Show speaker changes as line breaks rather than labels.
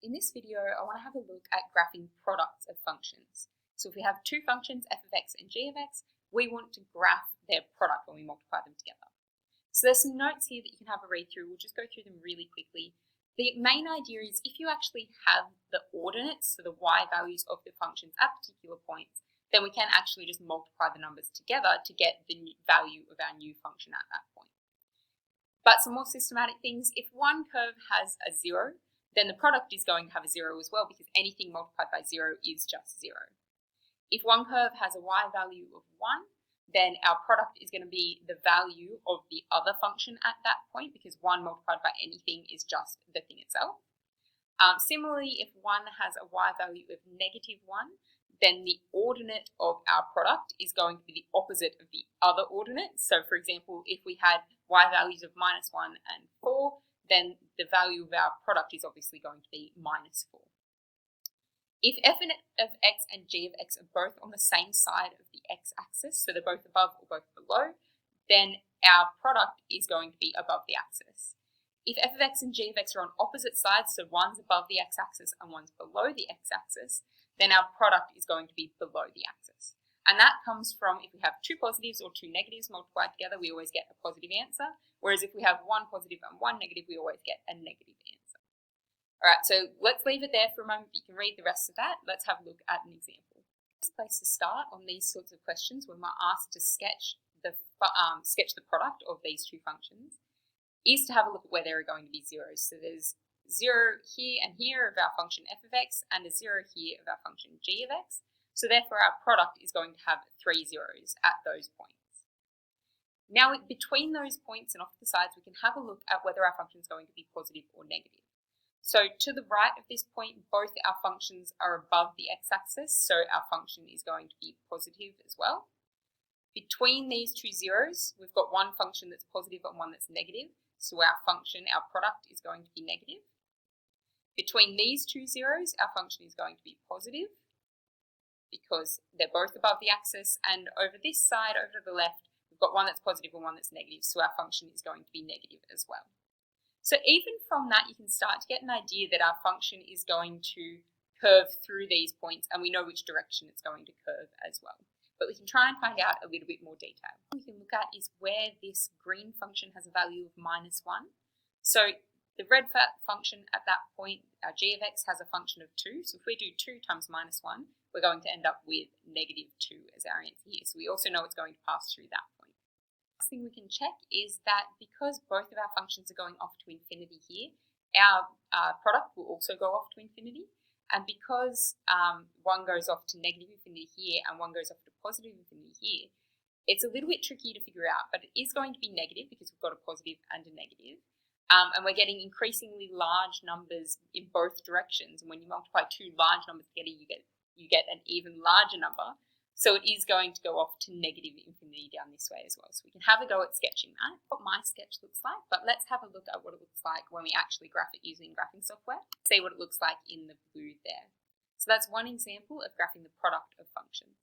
In this video, I want to have a look at graphing products of functions. So if we have two functions, f of x and g of x, we want to graph their product when we multiply them together. So there's some notes here that you can have a read through. We'll just go through them really quickly. The main idea is if you actually have the ordinates, so the y values of the functions at particular points, then we can actually just multiply the numbers together to get the value of our new function at that point. But some more systematic things, if one curve has a 0, then the product is going to have a 0 as well, because anything multiplied by 0 is just 0. If one curve has a y value of 1, then our product is going to be the value of the other function at that point, because 1 multiplied by anything is just the thing itself. Similarly, if one has a y value of -1, then the ordinate of our product is going to be the opposite of the other ordinate. So for example, if we had y values of -1 and 4, then the value of our product is obviously going to be -4. If f of x and g of x are both on the same side of the x-axis, so they're both above or both below, then our product is going to be above the axis. If f of x and g of x are on opposite sides, so one's above the x-axis and one's below the x-axis, then our product is going to be below the axis. And that comes from if we have two positives or two negatives multiplied together, we always get a positive answer. Whereas if we have one positive and one negative, we always get a negative answer. All right, so let's leave it there for a moment. You can read the rest of that. Let's have a look at an example. The best place to start on these sorts of questions when we're asked to sketch the product of these two functions is to have a look at where there are going to be zeros. So there's 0 here and here of our function f of x and a 0 here of our function g of x. So therefore our product is going to have 3 zeros at those points. Now between those points and off the sides, we can have a look at whether our function is going to be positive or negative. So to the right of this point, both our functions are above the x-axis, so our function is going to be positive as well. Between these two zeros, we've got one function that's positive and one that's negative, so our function, our product, is going to be negative. Between these two zeros, our function is going to be positive, because they're both above the axis, and over this side, over to the left, we've got one that's positive and one that's negative, so our function is going to be negative as well. So even from that, you can start to get an idea that our function is going to curve through these points, and we know which direction it's going to curve as well. But we can try and find out a little bit more detail. What we can look at is where this green function has a value of -1. So the red function at that point, our g of x, has a function of 2. So if we do 2 times -1, we're going to end up with -2 as our answer here. So we also know it's going to pass through that point. The last thing we can check is that because both of our functions are going off to infinity here, our product will also go off to infinity. And because one goes off to negative infinity here and one goes off to positive infinity here, it's a little bit tricky to figure out, but it is going to be negative because we've got a positive and a negative. And we're getting increasingly large numbers in both directions. And when you multiply two large numbers together, you get an even larger number. So it is going to go off to negative infinity down this way as well. So we can have a go at sketching that, what my sketch looks like, but let's have a look at what it looks like when we actually graph it using graphing software. See what it looks like in the blue there. So that's one example of graphing the product of functions.